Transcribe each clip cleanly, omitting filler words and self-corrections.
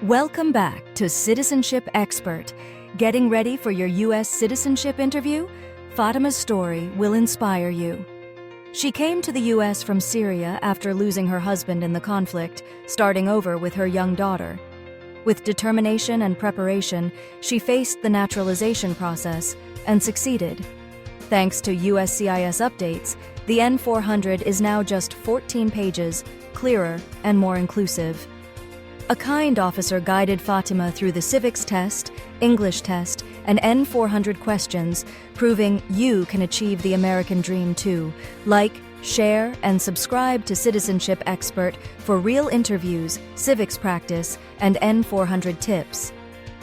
Welcome back to Citizenship Expert. Getting ready for your U.S. citizenship interview? Fatima's story will inspire you. She came to the U.S. from Syria after losing her husband in the conflict, starting over with her young daughter. With determination and preparation, she faced the naturalization process and succeeded. Thanks to USCIS updates, the N-400 is now just 14 pages, clearer and more inclusive. A kind officer guided Fatima through the civics test, English test, and N-400 questions, proving you can achieve the American dream too. Like, share, and subscribe to Citizenship Expert for real interviews, civics practice, and N-400 tips.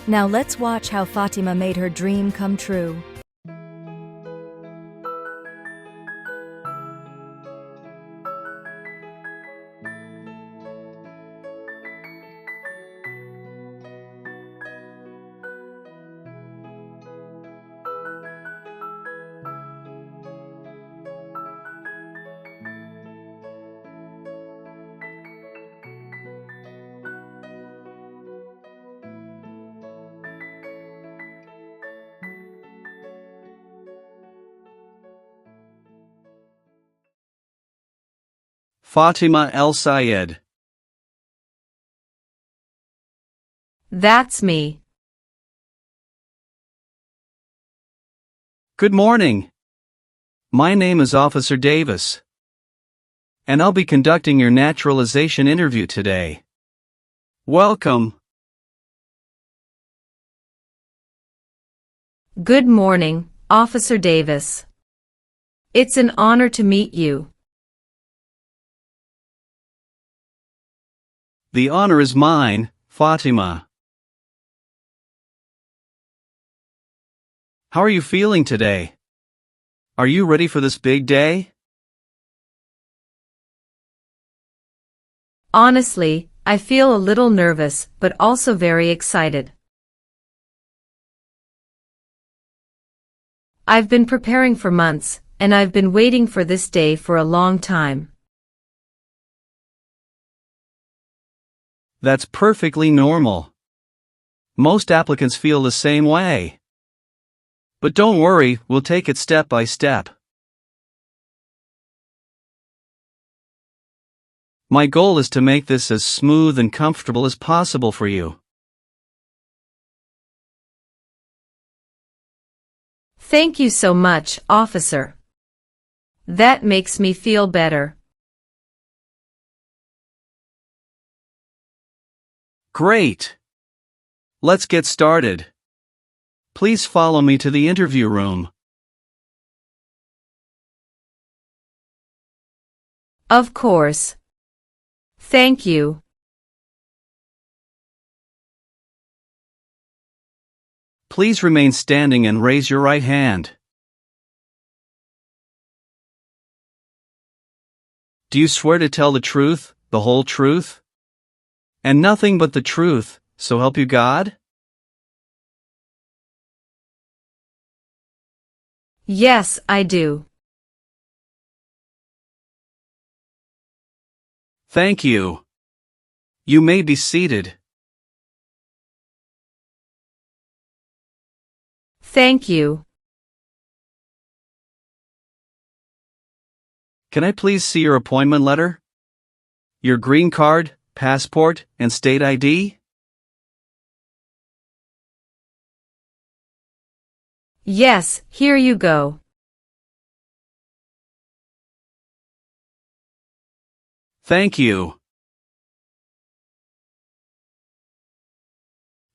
Now let's watch how Fatima made her dream come true. Fatima El Sayed. That's me. Good morning. My name is Officer Davis, and I'll be conducting your naturalization interview today. Welcome. Good morning, Officer Davis. It's an honor to meet you. The honor is mine, Fatima. How are you feeling today? Are you ready for this big day? Honestly, I feel a little nervous, but also very excited. I've been preparing for months, and I've been waiting for this day for a long time. That's perfectly normal. Most applicants feel the same way. But don't worry, we'll take it step by step. My goal is to make this as smooth and comfortable as possible for you. Thank you so much, officer. That makes me feel better. Great! Let's get started. Please follow me to the interview room. Of course. Thank you. Please remain standing and raise your right hand. Do you swear to tell the truth, the whole truth, and nothing but the truth, so help you God? Yes, I do. Thank you. You may be seated. Thank you. Can I please see your appointment letter? Your green card, passport, and state ID? Yes, here you go. Thank you.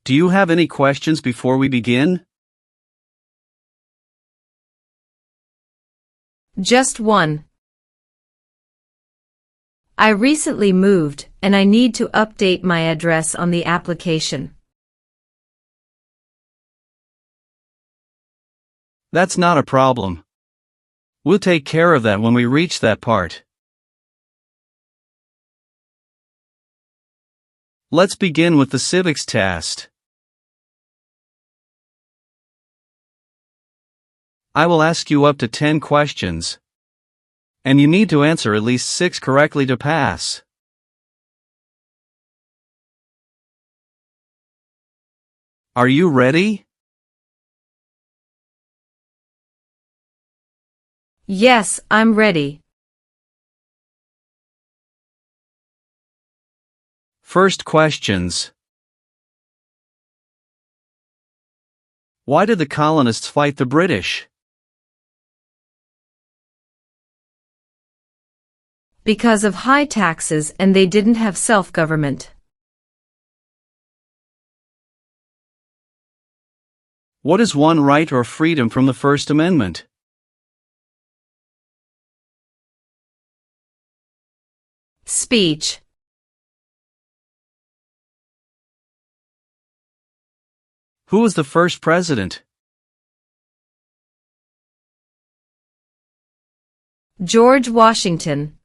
Do you have any questions before we begin? Just one. I recently moved, and I need to update my address on the application. That's not a problem. We'll take care of that when we reach that part. Let's begin with the civics test. I will ask you up to 10 questions, and you need to answer at least 6 correctly to pass. Are you ready? Yes, I'm ready. First questions. Why did the colonists fight the British? Because of high taxes and they didn't have self-government. What is one right or freedom from the First Amendment? Speech. Who was the first president? George Washington.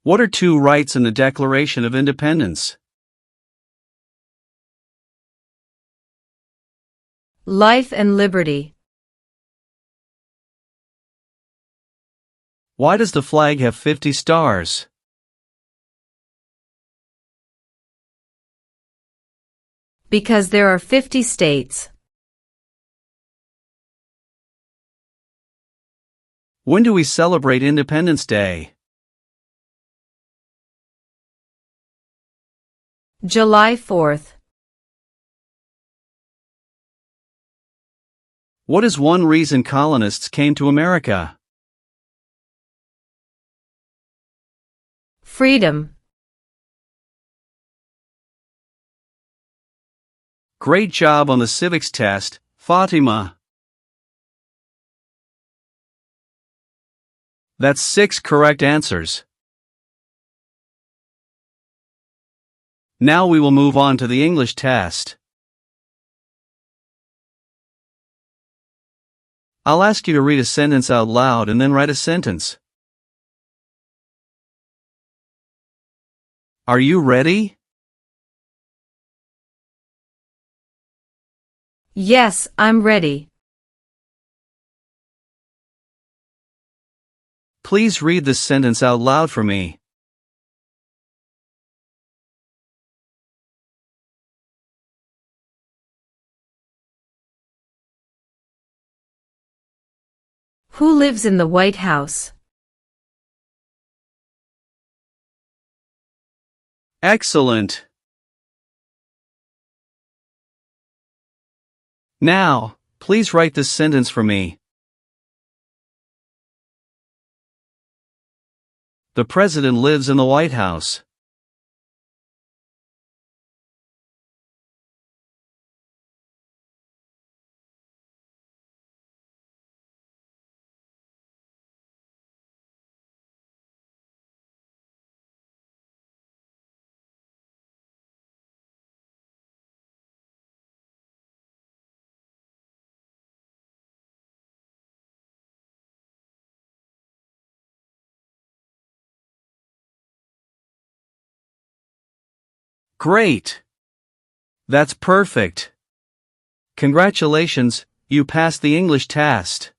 What are two rights in the Declaration of Independence? Life and liberty. Why does the flag have 50 stars? Because there are 50 states. When do we celebrate Independence Day? July 4th. What is one reason colonists came to America? Freedom. Great job on the civics test, Fatima. That's 6 correct answers. Now we will move on to the English test. I'll ask you to read a sentence out loud and then write a sentence. Are you ready? Yes, I'm ready. Please read this sentence out loud for me. Who lives in the White House? Excellent. Now, please write this sentence for me. The President lives in the White House. Great! That's perfect. Congratulations, you passed the English test.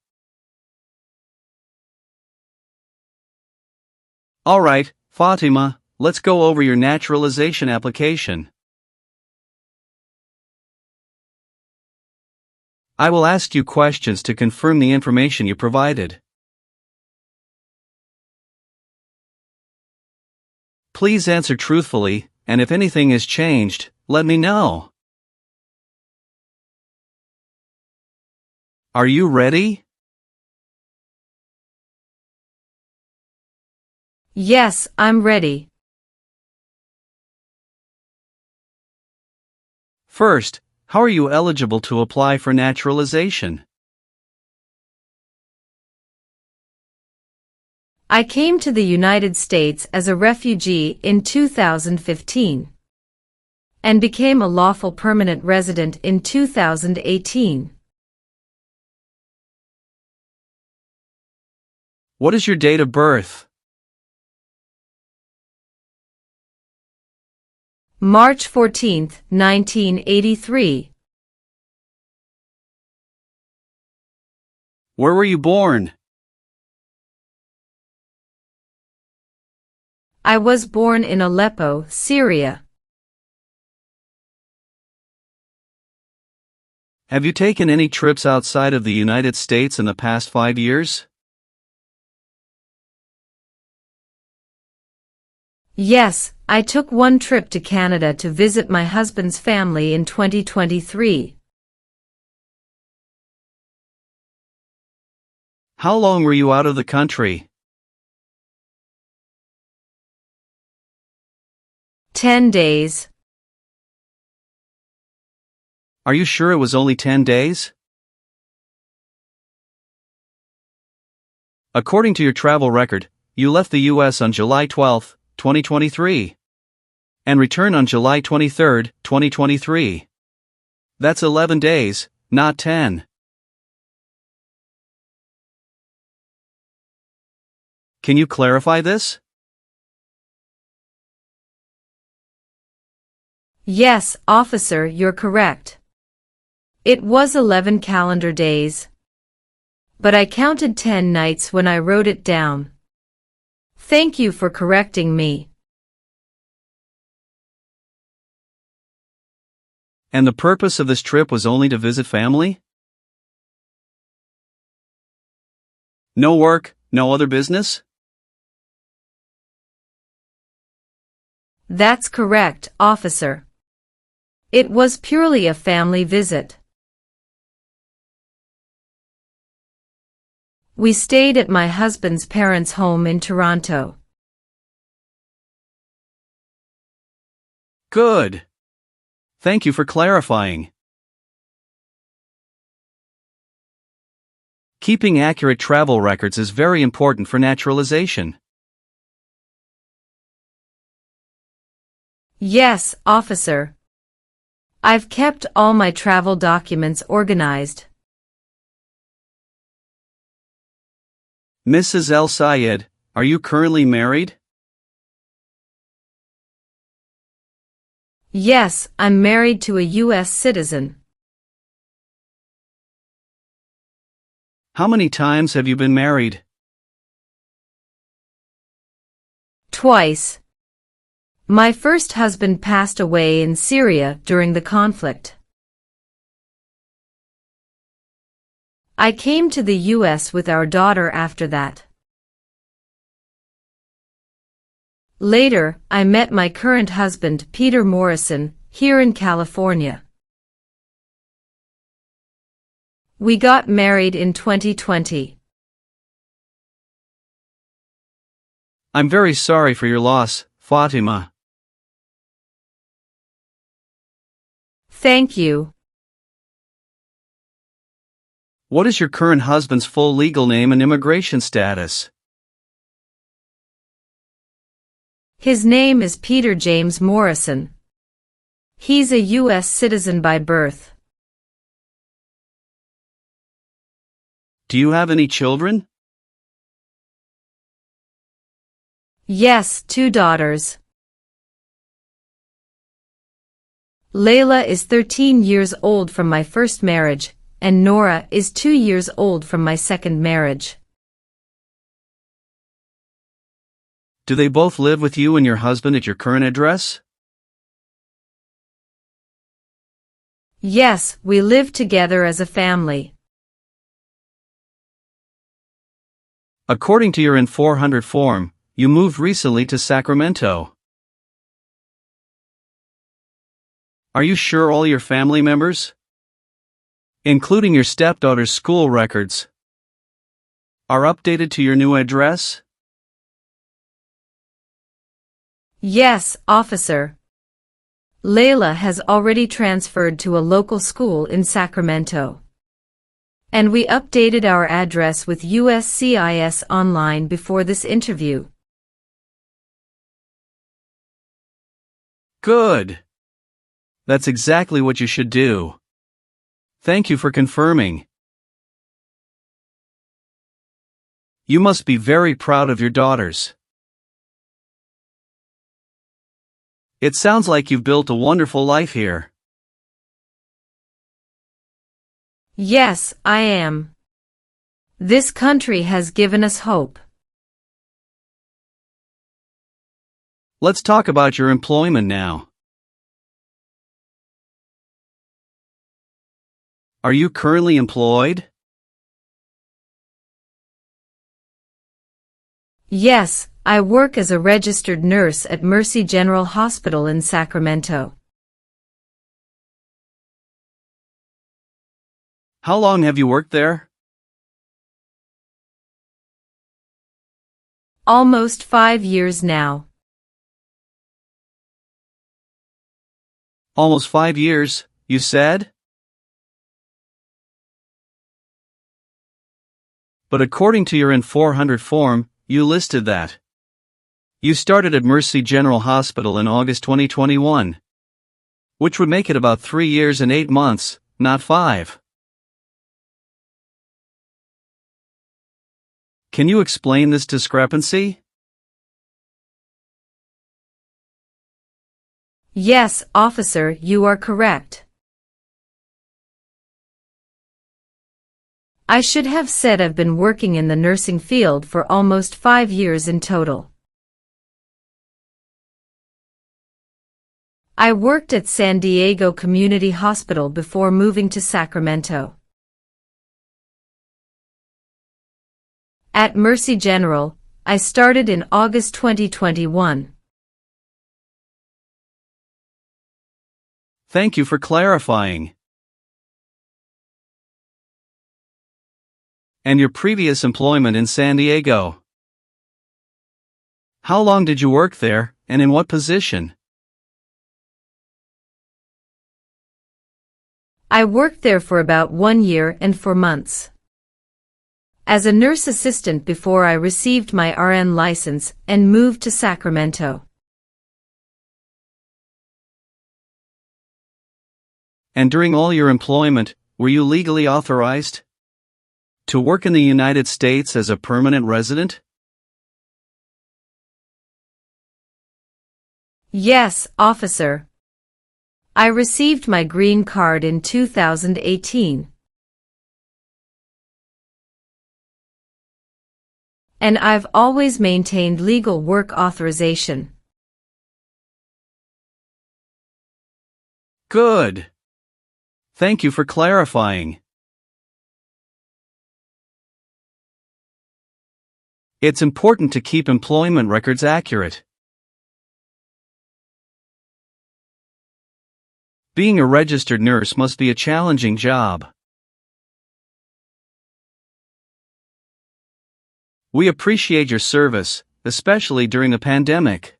Alright, Fatima, let's go over your naturalization application. I will ask you questions to confirm the information you provided. Please answer truthfully, and if anything has changed, let me know. Are you ready? Yes, I'm ready. First, how are you eligible to apply for naturalization? I came to the United States as a refugee in 2015 and became a lawful permanent resident in 2018. What is your date of birth? March 14, 1983. Where were you born? I was born in Aleppo, Syria. Have you taken any trips outside of the United States in the past 5 years? Yes, I took one trip to Canada to visit my husband's family in 2023. How long were you out of the country? 10 days. Are you sure it was only 10 days? According to your travel record, you left the U.S. on July 12, 2023, and returned on July 23, 2023. That's 11 days, not 10. Can you clarify this? Yes, officer, you're correct. It was 11 calendar days. But I counted 10 nights when I wrote it down. Thank you for correcting me. And the purpose of this trip was only to visit family? No work, no other business? That's correct, officer. It was purely a family visit. We stayed at my husband's parents' home in Toronto. Good. Thank you for clarifying. Keeping accurate travel records is very important for naturalization. Yes, officer. I've kept all my travel documents organized. Mrs. El Sayed, are you currently married? Yes, I'm married to a U.S. citizen. How many times have you been married? Twice. My first husband passed away in Syria during the conflict. I came to the U.S. with our daughter after that. Later, I met my current husband, Peter Morrison, here in California. We got married in 2020. I'm very sorry for your loss, Fatima. Thank you. What is your current husband's full legal name and immigration status? His name is Peter James Morrison. He's a U.S. citizen by birth. Do you have any children? Yes, 2 daughters. Layla is 13 years old from my first marriage, and Nora is 2 years old from my second marriage. Do they both live with you and your husband at your current address? Yes, we live together as a family. According to your N-400 form, you moved recently to Sacramento. Are you sure all your family members, including your stepdaughter's school records, are updated to your new address? Yes, officer. Layla has already transferred to a local school in Sacramento. And we updated our address with USCIS online before this interview. Good. That's exactly what you should do. Thank you for confirming. You must be very proud of your daughters. It sounds like you've built a wonderful life here. Yes, I am. This country has given us hope. Let's talk about your employment now. Are you currently employed? Yes, I work as a registered nurse at Mercy General Hospital in Sacramento. How long have you worked there? Almost 5 years now. Almost 5 years, you said? But according to your N-400 form, you listed that you started at Mercy General Hospital in August 2021, which would make it about 3 years and 8 months, not 5. Can you explain this discrepancy? Yes, officer, you are correct. I should have said I've been working in the nursing field for almost 5 years in total. I worked at San Diego Community Hospital before moving to Sacramento. At Mercy General, I started in August 2021. Thank you for clarifying. And your previous employment in San Diego? How long did you work there, and in what position? I worked there for about 1 year and 4 months. As a nurse assistant before I received my RN license and moved to Sacramento. And during all your employment, were you legally authorized to work in the United States as a permanent resident? Yes, officer. I received my green card in 2018. And I've always maintained legal work authorization. Good. Thank you for clarifying. It's important to keep employment records accurate. Being a registered nurse must be a challenging job. We appreciate your service, especially during the pandemic.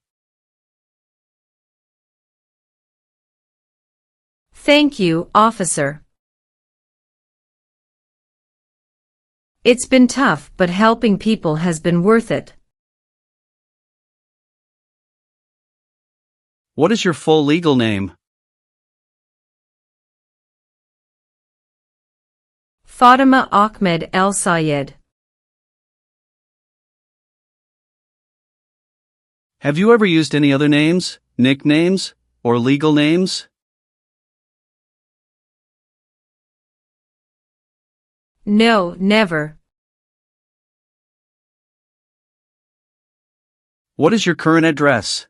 Thank you, officer. It's been tough, but helping people has been worth it. What is your full legal name? Fatima Ahmed El Sayed. Have you ever used any other names, nicknames, or legal names? No, never. What is your current address?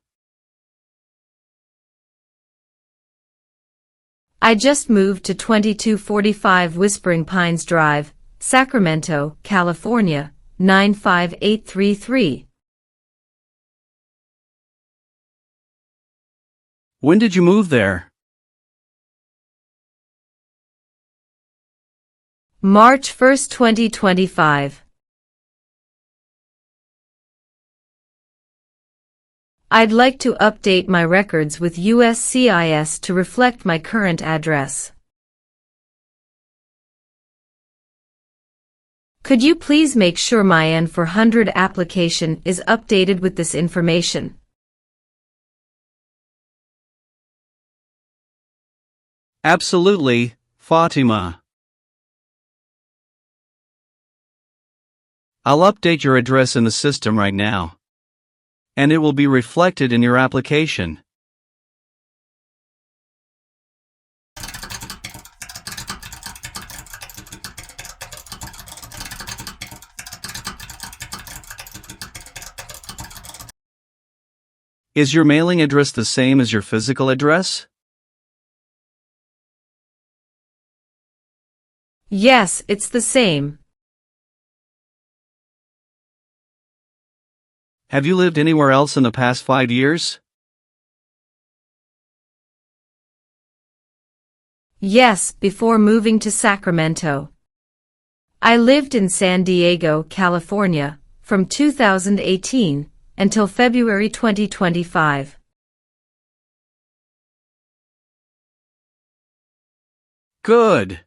I just moved to 2245 Whispering Pines Drive, Sacramento, California, 95833. When did you move there? March 1, 2025. I'd like to update my records with USCIS to reflect my current address. Could you please make sure my N-400 application is updated with this information? Absolutely, Fatima. I'll update your address in the system right now, and it will be reflected in your application. Is your mailing address the same as your physical address? Yes, it's the same. Have you lived anywhere else in the past 5 years? Yes, before moving to Sacramento. I lived in San Diego, California, from 2018 until February 2025. Good.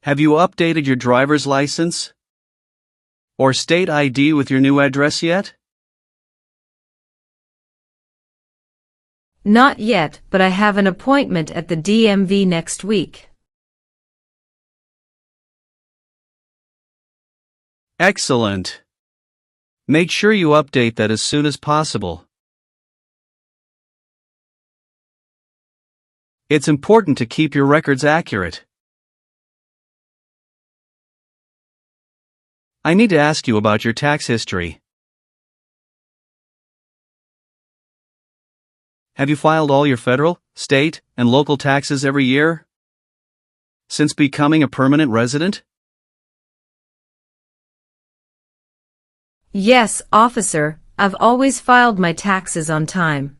Have you updated your driver's license or state ID with your new address yet? Not yet, but I have an appointment at the DMV next week. Excellent. Make sure you update that as soon as possible. It's important to keep your records accurate. I need to ask you about your tax history. Have you filed all your federal, state, and local taxes every year since becoming a permanent resident? Yes, officer, I've always filed my taxes on time.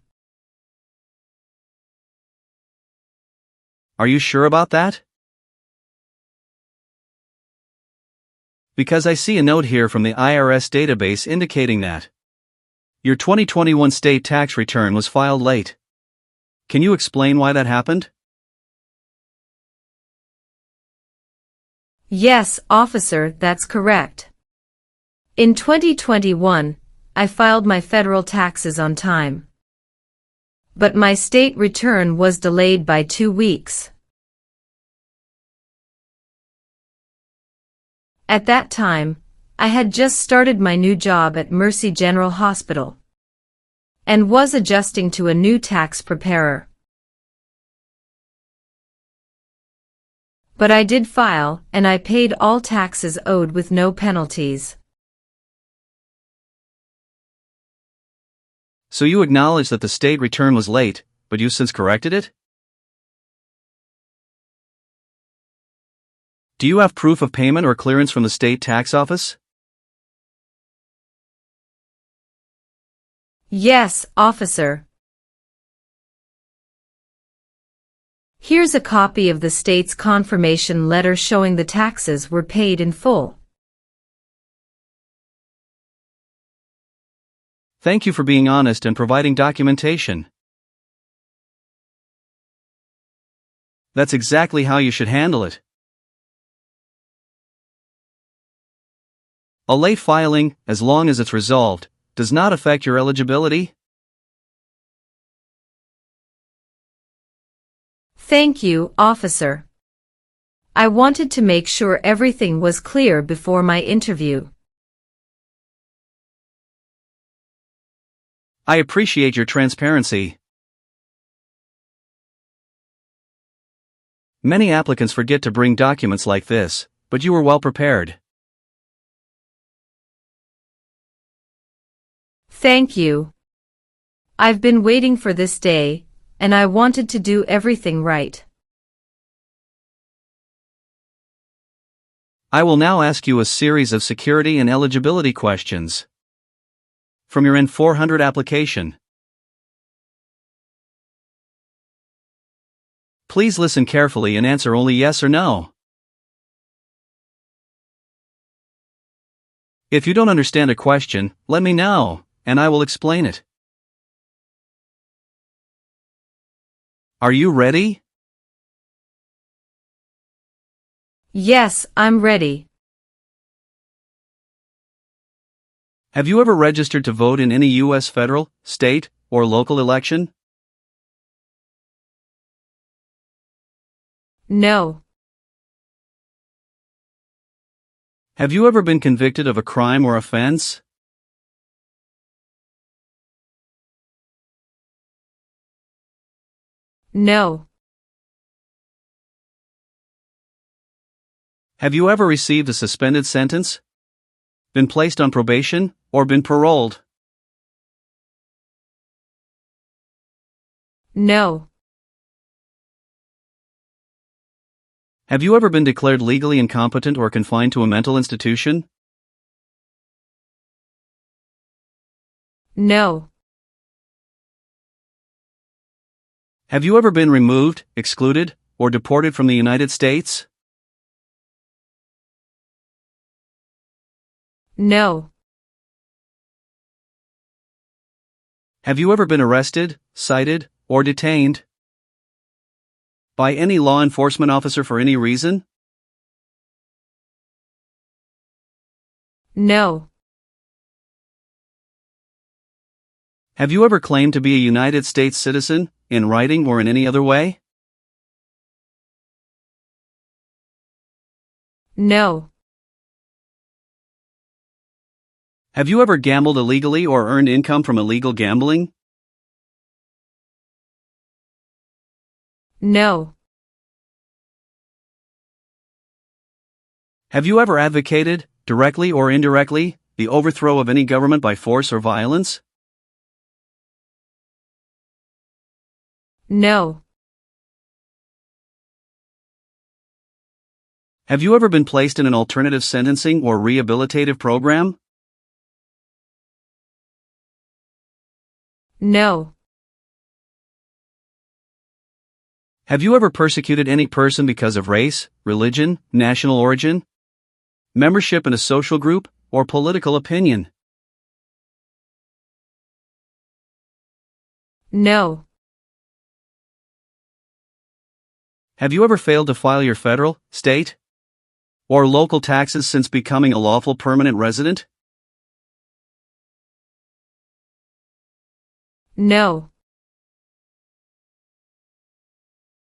Are you sure about that? Because I see a note here from the IRS database indicating that your 2021 state tax return was filed late. Can you explain why that happened? Yes, officer, that's correct. In 2021, I filed my federal taxes on time. But my state return was delayed by 2 weeks. At that time, I had just started my new job at Mercy General Hospital and was adjusting to a new tax preparer. But I did file, and I paid all taxes owed with no penalties. So you acknowledge that the state return was late, but you since corrected it? Do you have proof of payment or clearance from the state tax office? Yes, officer. Here's a copy of the state's confirmation letter showing the taxes were paid in full. Thank you for being honest and providing documentation. That's exactly how you should handle it. A late filing, as long as it's resolved, does not affect your eligibility. Thank you, officer. I wanted to make sure everything was clear before my interview. I appreciate your transparency. Many applicants forget to bring documents like this, but you were well prepared. Thank you. I've been waiting for this day, and I wanted to do everything right. I will now ask you a series of security and eligibility questions from your N-400 application. Please listen carefully and answer only yes or no. If you don't understand a question, let me know, and I will explain it. Are you ready? Yes, I'm ready. Have you ever registered to vote in any U.S. federal, state, or local election? No. Have you ever been convicted of a crime or offense? No. Have you ever received a suspended sentence, been placed on probation, or been paroled? No. Have you ever been declared legally incompetent or confined to a mental institution? No. Have you ever been removed, excluded, or deported from the United States? No. Have you ever been arrested, cited, or detained by any law enforcement officer for any reason? No. Have you ever claimed to be a United States citizen, in writing or in any other way? No. Have you ever gambled illegally or earned income from illegal gambling? No. Have you ever advocated, directly or indirectly, the overthrow of any government by force or violence? No. Have you ever been placed in an alternative sentencing or rehabilitative program? No. Have you ever persecuted any person because of race, religion, national origin, membership in a social group, or political opinion? No. Have you ever failed to file your federal, state, or local taxes since becoming a lawful permanent resident? No.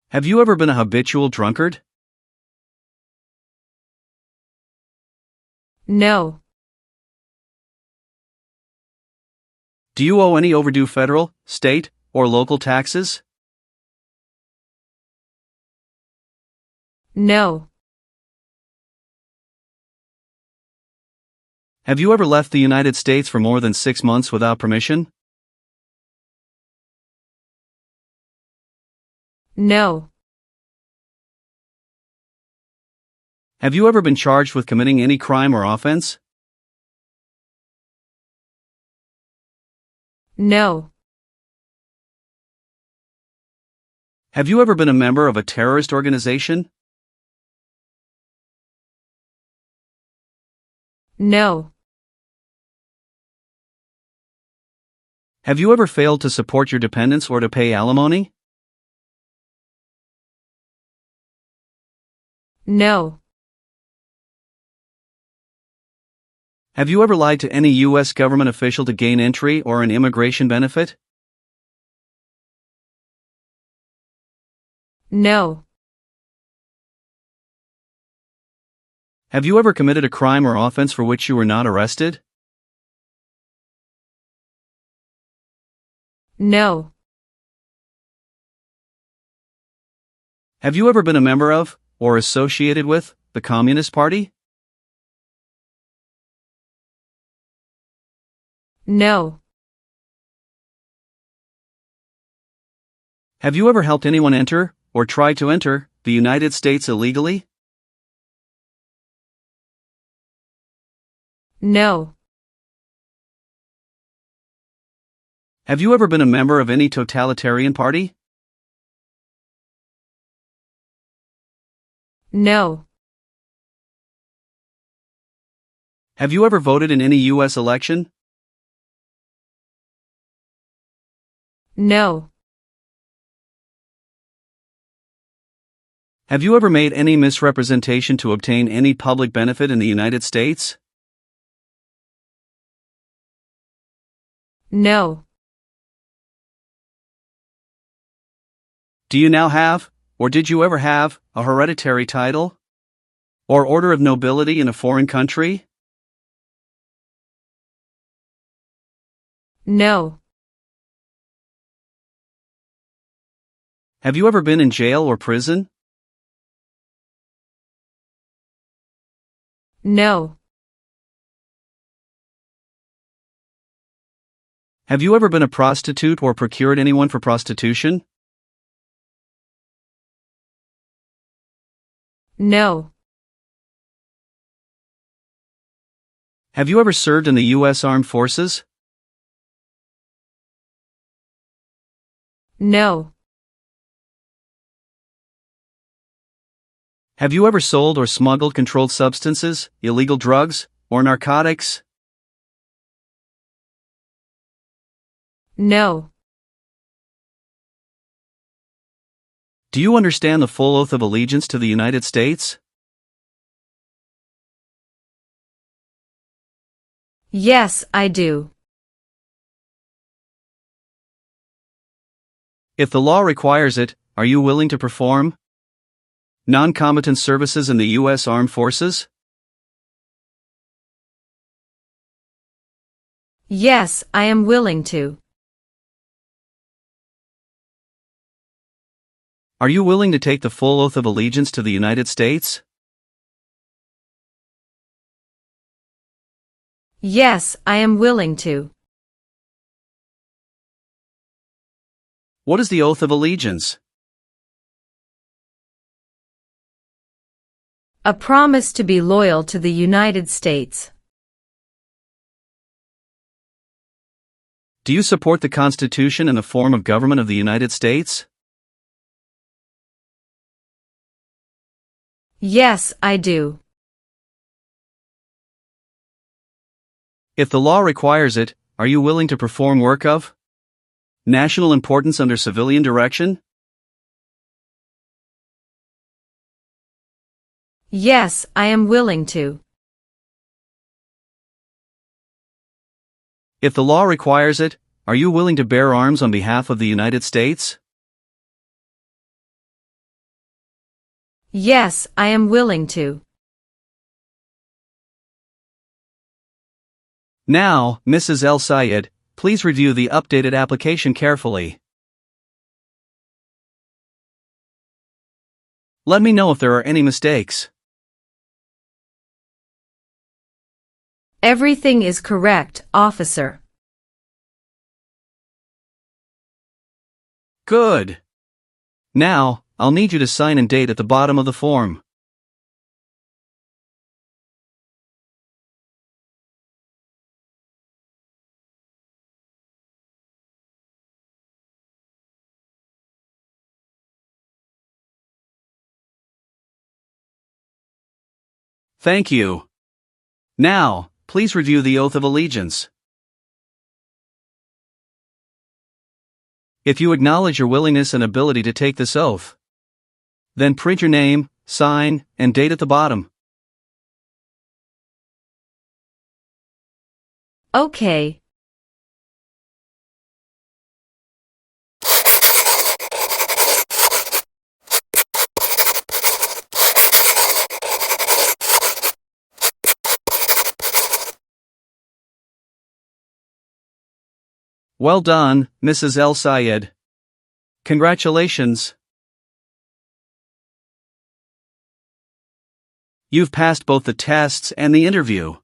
Have you ever been a habitual drunkard? No. Do you owe any overdue federal, state, or local taxes? No. Have you ever left the United States for more than 6 months without permission? No. Have you ever been charged with committing any crime or offense? No. Have you ever been a member of a terrorist organization? No. Have you ever failed to support your dependents or to pay alimony? No. Have you ever lied to any U.S. government official to gain entry or an immigration benefit? No. Have you ever committed a crime or offense for which you were not arrested? No. Have you ever been a member of, or associated with, the Communist Party? No. Have you ever helped anyone enter, or try to enter, the United States illegally? No. Have you ever been a member of any totalitarian party? No. Have you ever voted in any U.S. election? No. Have you ever made any misrepresentation to obtain any public benefit in the United States? No. Do you now have, or did you ever have, a hereditary title or order of nobility in a foreign country? No. Have you ever been in jail or prison? No. Have you ever been a prostitute or procured anyone for prostitution? No. Have you ever served in the U.S. Armed Forces? No. Have you ever sold or smuggled controlled substances, illegal drugs, or narcotics? No. Do you understand the full oath of allegiance to the United States? Yes, I do. If the law requires it, are you willing to perform non-combatant services in the U.S. Armed Forces? Yes, I am willing to. Are you willing to take the full oath of allegiance to the United States? Yes, I am willing to. What is the oath of allegiance? A promise to be loyal to the United States. Do you support the Constitution and the form of government of the United States? Yes, I do. If the law requires it, are you willing to perform work of national importance under civilian direction? Yes, I am willing to. If the law requires it, are you willing to bear arms on behalf of the United States? Yes, I am willing to. Now, Mrs. El Sayed, please review the updated application carefully. Let me know if there are any mistakes. Everything is correct, officer. Good. Now, I'll need you to sign and date at the bottom of the form. Thank you. Now, please review the oath of allegiance. If you acknowledge your willingness and ability to take this oath, then print your name, sign, and date at the bottom. Okay. Well done, Mrs. El Sayed. Congratulations. You've passed both the tests and the interview.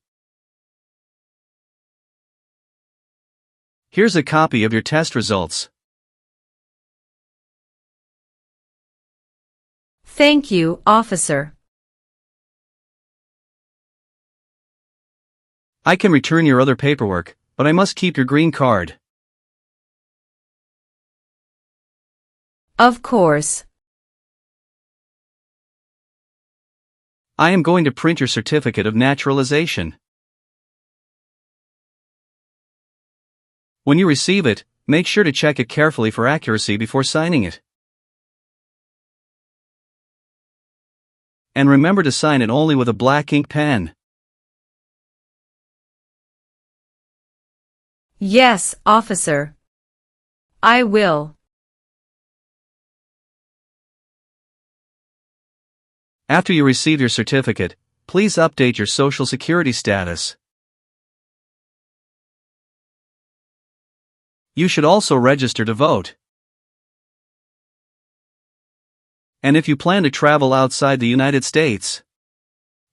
Here's a copy of your test results. Thank you, officer. I can return your other paperwork, but I must keep your green card. Of course. I am going to print your certificate of naturalization. When you receive it, make sure to check it carefully for accuracy before signing it. And remember to sign it only with a black ink pen. Yes, officer. I will. After you receive your certificate, please update your Social Security status. You should also register to vote. And if you plan to travel outside the United States,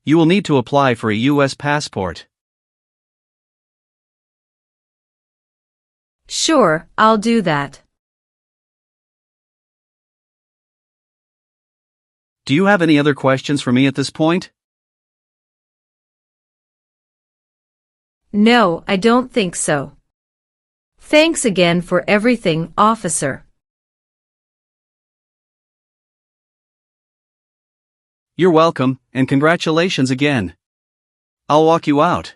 you will need to apply for a U.S. passport. Sure, I'll do that. Do you have any other questions for me at this point? No, I don't think so. Thanks again for everything, officer. You're welcome, and congratulations again. I'll walk you out.